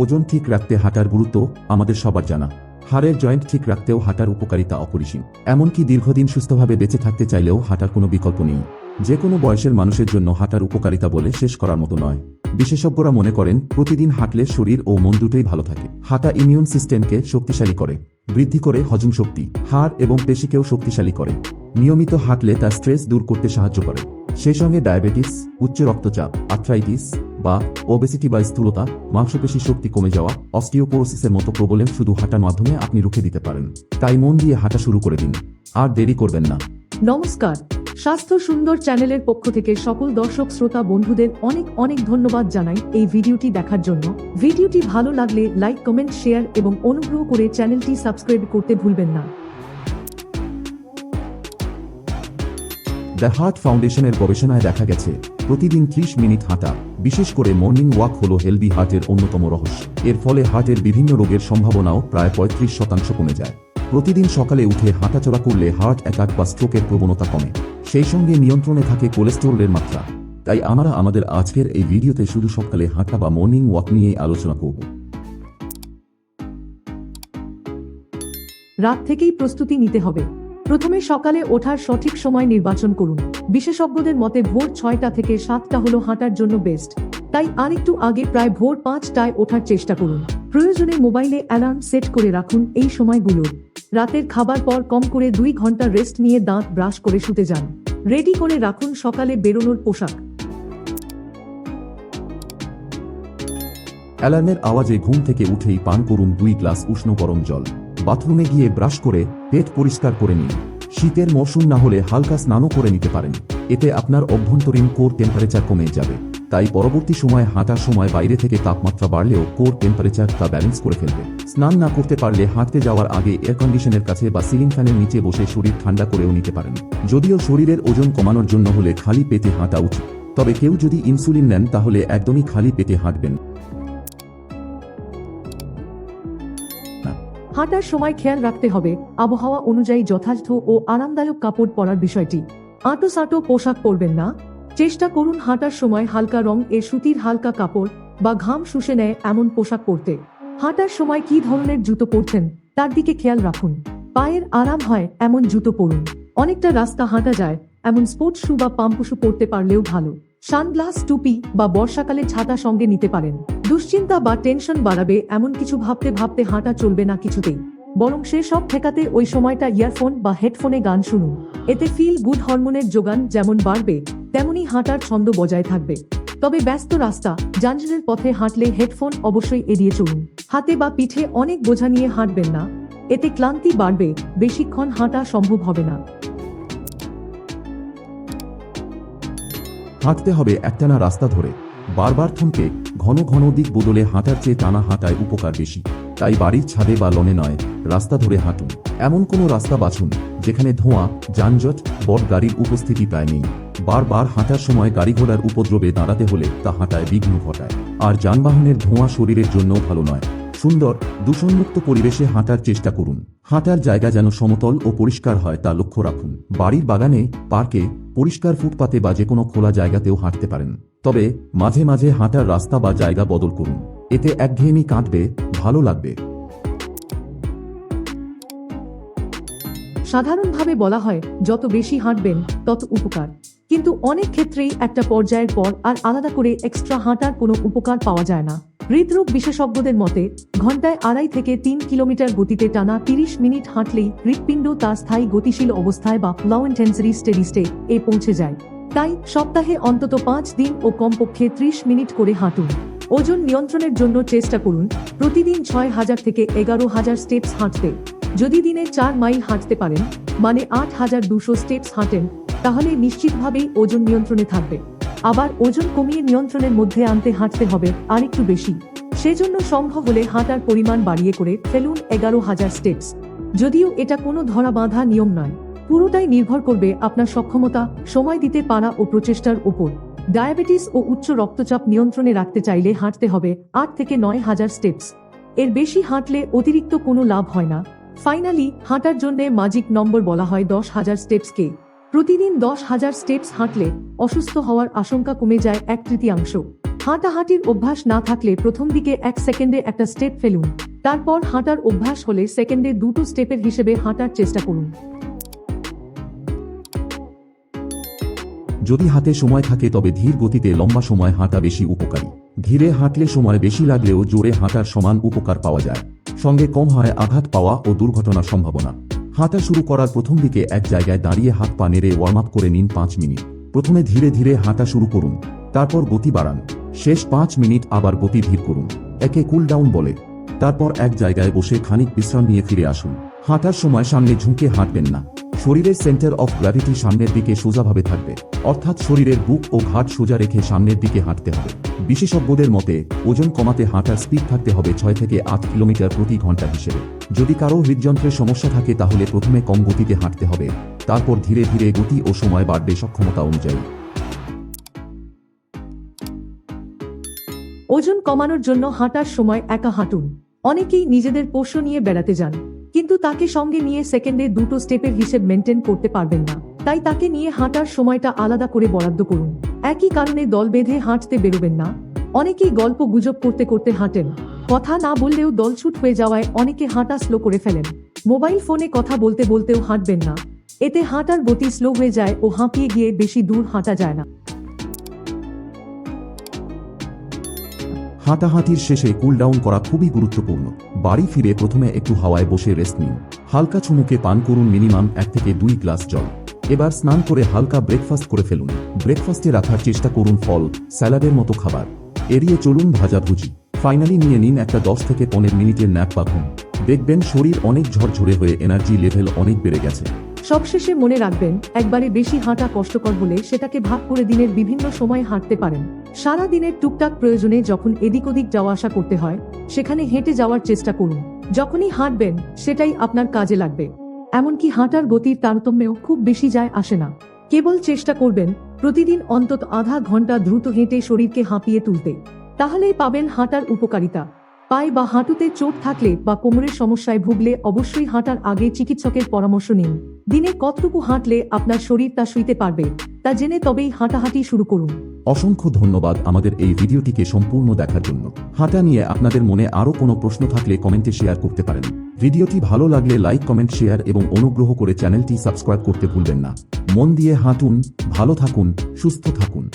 ওজন ঠিক রাখতে হাঁটার গুরুত্ব আমাদের সবার জানা। হাড়ের জয়েন্ট ঠিক রাখতেও হাঁটার উপকারিতা অপরিসীম। এমনকি দীর্ঘদিন সুস্থভাবে বেঁচে থাকতে চাইলেও হাঁটার কোনো বিকল্প নেই। যে কোনো বয়সের মানুষের জন্য হাঁটার উপকারিতা বলে শেষ করার মতো নয়। বিশেষজ্ঞরা মনে করেন প্রতিদিন হাঁটলে শরীর ও মন দুটোই ভালো থাকে। হাঁটা ইমিউন সিস্টেমকে শক্তিশালী করে, বৃদ্ধি করে হজম শক্তি, হাড় এবং পেশিকেও শক্তিশালী করে। নিয়মিত হাঁটলে তা স্ট্রেস দূর করতে সাহায্য করে। সেই সঙ্গে ডায়াবেটিস, উচ্চ রক্তচাপ, আর্থ্রাইটিস বা ওবেসিটি বা স্থূলতা, মাংসপেশি শক্তি কমে যাওয়া, অস্টিওপোরোসিসের মতো প্রবলেম শুধু হাঁটার মাধ্যমে আপনি রুখে দিতে পারেন। তাই মন দিয়ে হাঁটা শুরু করে দিন, আর দেরি করবেন না। নমস্কার, স্বাস্থ্য সুন্দর চ্যানেলের পক্ষ থেকে সকল দর্শক শ্রোতা বন্ধুদের অনেক অনেক ধন্যবাদ জানাই এই ভিডিওটি দেখার জন্য। ভিডিওটি ভালো লাগলে লাইক, কমেন্ট, শেয়ার এবং অনুগ্রহ করে চ্যানেলটি সাবস্ক্রাইব করতে ভুলবেন না। দ্য হার্ট ফাউন্ডেশনের গবেষণায় দেখা গেছে প্রতিদিন 30 মিনিট হাঁটা, বিশেষ করে মর্নিং ওয়াক হলো হেলদি হার্টের অন্যতম রহস্য। এর ফলে হার্টের বিভিন্ন রোগের সম্ভাবনাও প্রায় 35% কমে যায়। প্রতিদিন সকালে উঠে হাঁটাচলা করলে হার্ট অ্যাটাক বা স্ট্রোকের প্রবণতা কমে। সেই সঙ্গে নিয়ন্ত্রণে থাকে কোলেস্টেরলের মাত্রা। তাই আমরা আমাদের আজকের এই ভিডিওতে শুধু সকালে হাঁটা বা মর্নিং ওয়াক নিয়ে আলোচনা করব। রাত থেকেই প্রস্তুতি নিতে হবে। প্রথমে সকালে ওঠার সঠিক সময় নির্বাচন করুন। বিশেষজ্ঞদের মতে ভোর 6টা থেকে 7টা হলো হাঁটার জন্য বেস্ট। তাই আরেকটু আগে প্রায় ভোর 5টায় ওঠার চেষ্টা করুন। প্রয়োজনে মোবাইলে অ্যালার্ম সেট করে রাখুন এই সময়গুলো। রাতের খাবার পর কম করে 2 ঘন্টা রেস্ট নিয়ে দাঁত ব্রাশ করে শুতে যান। রেডি করে রাখুন সকালে বেরোনোর পোশাক। অ্যালার্মের আওয়াজে ঘুম থেকে উঠেই পান করুন 2 গ্লাস উষ্ণ গরম জল। বাথরুমে গিয়ে ব্রাশ করে পেট পরিষ্কার করে নিন। শীতের মৌসুম না হলে হালকা স্নানও করে নিতে পারেন। এতে আপনার অভ্যন্তরীণ কোর টেম্পারেচার কমে যাবে। তাই পরবর্তী সময় হাঁটার সময় বাইরে থেকে তাপমাত্রা বাড়লেও কোর টেম্পারেচার তা ব্যালেন্স করে ফেলবে। স্নান না করতে পারলে হাঁটতে যাওয়ার আগে এয়ার কন্ডিশনের কাছে বা সিলিং ফ্যানের নিচে বসে শরীর ঠান্ডা করেও নিতে পারেন। যদিও শরীরের ওজন কমানোর জন্য হলে খালি পেটে হাঁটা উচিত, তবে কেউ যদি ইনসুলিন নেন তাহলে একদমই খালি পেটে হাঁটবেন। হাঁটার সময় খেয়াল রাখতে হবে আবহাওয়া অনুযায়ী যথার্থ ও আরামদায়ক কাপড় পরার বিষয়টি। আঁটো পোশাক পরবেন না। চেষ্টা করুন হাঁটার সময় হালকা রং এর সুতির হালকা কাপড় বা ঘাম শুষে নেয় এমন পোশাক পরতে। হাঁটার সময় কি ধরনের জুতো পরছেন তার দিকে খেয়াল রাখুন। পায়ের আরাম হয় এমন জুতো পরুন। অনেকটা রাস্তা হাঁটা যায় এমন স্পোর্টস শু বা পাম্প শু পরতে পারলেও ভালো। সানগ্লাস, টুপি বা বর্ষাকালে ছাতা সঙ্গে নিতে পারেন। দুশ্চিন্তা বা টেনশন বাড়াবে এমন কিছু ভাবতে ভাবতে হাঁটা চলবে না কিছুতেই। বরং সেসব ঠেকাতে ওই সময়টা ইয়ারফোন বা হেডফোনে গান শুনুন। এতে ফিল গুড হরমোনের যোগান যেমন বাড়বে তেমনি হাঁটার ছন্দ বজায় থাকবে। তবে ব্যস্ত রাস্তা, যানজটের পথে হাঁটলে হেডফোন অবশ্যই এড়িয়ে চলুন। হাতে বা পিঠে অনেক বোঝা নিয়ে হাঁটবেন না। এতে ক্লান্তি বাড়বে, বেশিক্ষণ হাঁটা সম্ভব হবে না। হাঁটতে হবে একটানা রাস্তা ধরে। বারবার থমকে ঘন ঘন দিক বদলে হাঁটার চেয়ে টানা হাঁটায় উপকার বেশি। তাই বাড়ির ছাদে বা লনে নয়, রাস্তা ধরে হাঁটুন। এমন কোনো রাস্তা বাছুন যেখানে ধোঁয়া, যানজট, বড় গাড়ির উপস্থিতি প্রায় নেই। বারবার হাঁটার সময় গাড়ি ঘোড়ার উপদ্রবে দাঁড়াতে হলে তা হাঁটায় বিঘ্ন ঘটায়। আর যানবাহনের ধোঁয়া শরীরের জন্য ভালো নয়। সুন্দর, দূষণমুক্ত পরিবেশে হাঁটার চেষ্টা করুন। হাঁটার জায়গা যেন সমতল ও পরিষ্কার হয় তা লক্ষ্য রাখুন। বাড়ির বাগানে, পার্কে, পরিষ্কার ফুটপাতে বা যে কোনো খোলা জায়গাতেও হাঁটতে পারেন। তবে মাঝে মাঝে হাঁটার রাস্তা বা জায়গা বদল করুন। এতে একঘেয়েমি কাটবে, ভালো লাগবে। সাধারণভাবে বলা হয় যত বেশি হাঁটবেন তত উপকার। কিন্তু অনেক ক্ষেত্রেই একটা পর্যায়ের পর আর আলাদা করে এক্সট্রা হাঁটার কোনো উপকার পাওয়া যায় না। হৃদরোগ বিশেষজ্ঞদের মতে ঘন্টায় 2.5 থেকে 3 কিলোমিটার গতিতে টানা 30 মিনিট হাঁটলেই হৃৎপিণ্ড তার স্থায়ী গতিশীল অবস্থায় বা লো ইন্টেন্সিটি স্টেডি স্টেট এ পৌঁছে যায়। তাই সপ্তাহে অন্তত 5 দিন ও কমপক্ষে 30 মিনিট করে হাঁটুন। ওজন নিয়ন্ত্রণের জন্য চেষ্টা করুন প্রতিদিন 6000 থেকে 11000 স্টেপস হাঁটতে। যদি দিনে 4 মাইল হাঁটতে পারেন, মানে 8200 স্টেপস হাঁটেন, তাহলে নিশ্চিতভাবেই ওজন নিয়ন্ত্রণে থাকবে। আবার ওজন কমিয়ে নিয়ন্ত্রণের মধ্যে আনতে হাঁটতে হবে আরেকটু বেশি। সেজন্য সম্ভব হলে হাঁটার পরিমাণ বাড়িয়ে করে ফেলুন 11000 স্টেপস। যদিও এটা কোনো ধরা বাঁধা নিয়ম নয়, পুরোটাই নির্ভর করবে আপনার সক্ষমতা, সময় দিতে পারা ও প্রচেষ্টার উপর। ডায়াবেটিস ও উচ্চ রক্তচাপ নিয়ন্ত্রণে রাখতে চাইলে হাঁটতে হবে 8 থেকে 9000 স্টেপস। এর বেশি হাঁটলে অতিরিক্ত কোনো লাভ হয় না। ফাইনালি, হাঁটার জন্য ম্যাজিক নম্বর বলা হয় 10,000 স্টেপসকে। প্রতিদিন 10,000 স্টেপস হাঁটলে অসুস্থ হওয়ার আশঙ্কা কমে যায় 1/3। হাঁটাহাঁটির অভ্যাস না থাকলে প্রথম দিকে 1 সেকেন্ডে একটা স্টেপ ফেলুন, তারপর হাঁটার অভ্যাস হলে সেকেন্ডে 2টো স্টেপের হিসেবে হাঁটার চেষ্টা করুন। যদি হাতে সময় থাকে তবে ধীর গতিতে লম্বা সময় হাঁটা বেশি উপকারী। ধীরে হাঁটলে সময় বেশি লাগলেও জোরে হাঁটার সমান উপকার পাওয়া যায়। সঙ্গে কম হয় আঘাত পাওয়া ও দুর্ঘটনার সম্ভাবনা। হাঁটা শুরু করার প্রথম দিকে এক জায়গায় দাঁড়িয়ে হাত পা নেড়ে ওয়ার্ম আপ করে নিন 5 মিনিট। প্রথমে ধীরে ধীরে হাঁটা শুরু করুন, তারপর গতি বাড়ান। শেষ 5 মিনিট আবার গতি ধীর করুন, একে কুল ডাউন বলে। তারপর এক জায়গায় বসে খানিক বিশ্রাম নিয়ে ফিরে আসুন। হাঁটার সময় সামনে ঝুঁকে হাঁটবেন না। শরীরের সেন্টার অফ গ্র্যাভিটি সামনের দিকে সোজাভাবে থাকবে, অর্থাৎ শরীরের বুক ও ঘাট সোজা রেখে সামনের দিকে হাঁটতে হবে। বিশেষজ্ঞদের মতে ওজন কমাতে হাঁটার স্পিড থাকতে হবে 6 থেকে 8 কিলোমিটার প্রতি ঘন্টা হিসেবে। যদি কারো হৃদযন্ত্রের সমস্যা থাকে তাহলে প্রথমে কম গতিতে হাঁটতে হবে, তারপর ধীরে ধীরে গতি ও সময় বাড়বে সক্ষমতা অনুযায়ী। ওজন কমানোর জন্য হাঁটার সময় একা হাঁটুন। অনেকেই নিজেদের পোষ্য নিয়ে বেড়াতে যান, কিন্তু তাকে সঙ্গে নিয়ে সেকেন্ডে 2টো স্টেপের হিসেব মেনটেন করতে পারবেন না। তাই তাকে নিয়ে হাঁটার সময়টা আলাদা করে বরাদ্দ করুন। একই কারণে দল বেঁধে হাঁটতে বেরোবেন না। অনেকেই গল্প গুজব করতে করতে হাঁটেন, কথা না বললেও দলছুট হয়ে যাওয়ায় অনেকে হাঁটা স্লো করে ফেলেন। মোবাইল ফোনে কথা বলতে বলতেও হাঁটবেন না, এতে হাঁটার গতি স্লো হয়ে যায় ও হাঁপিয়ে গিয়ে বেশি দূর হাঁটা যায় না। হাঁটাহাঁটির শেষে কুল ডাউন করা খুবই গুরুত্বপূর্ণ। বাড়ি ফিরে প্রথমে একটু হাওয়ায় বসে রেস্ট নিন। হালকা চুমুকে পান করুন মিনিমাম 1 থেকে 2 গ্লাস জল। এবার স্নান করে হালকা ব্রেকফাস্ট করে ফেলুন। ব্রেকফাস্টে রাখার চেষ্টা করুন ফল, স্যালাডের মতো খাবার। এড়িয়ে চলুন ভাজাভুজি। ফাইনালি নিয়ে নিন একটা 10 থেকে 15 মিনিটের ন্যাপ বা ঘুম। দেখবেন শরীর অনেক ঝরঝরে হয়ে এনার্জি লেভেল অনেক বেড়ে গেছে। সবশেষে মনে রাখবেন, একবারে বেশি হাঁটা কষ্টকর হলে সেটাকে ভাগ করে দিনের বিভিন্ন সময় হাঁটতে পারেন। সারা দিনের টুকটাক প্রয়োজনে যখন এদিক ওদিক যাওয়া আসা করতে হয় সেখানে হেঁটে যাওয়ার চেষ্টা করুন। যখনই হাঁটবেন সেটাই আপনার কাজে লাগবে। এমনকি হাঁটার গতির তারতম্যেও খুব বেশি যায় আসে না। কেবল চেষ্টা করবেন প্রতিদিন অন্তত আধা ঘন্টা দ্রুত হেঁটে শরীরকে হাঁপিয়ে তুলতে। তাহলেই পাবেন হাঁটার উপকারিতা। পায়ে বা হাঁটুতে চোট থাকলে বা কোমরের সমস্যায় ভুগলে অবশ্যই হাঁটার আগে চিকিৎসকের পরামর্শ নিন। দিনে কতটুকু হাঁটলে আপনার শরীর তা সইতে পারবে তা জেনে তবেই হাঁটাহাঁটি শুরু করুন। অসংখ্য ধন্যবাদ আমাদের এই ভিডিওটিকে সম্পূর্ণ দেখার জন্য। হাঁটা নিয়ে আপনাদের মনে আরও কোনো প্রশ্ন থাকলে কমেন্টে শেয়ার করতে পারেন। ভিডিওটি ভালো লাগলে লাইক, কমেন্ট, শেয়ার এবং অনুগ্রহ করে চ্যানেলটি সাবস্ক্রাইব করতে ভুলবেন না। মন দিয়ে হাঁটুন, ভালো থাকুন, সুস্থ থাকুন।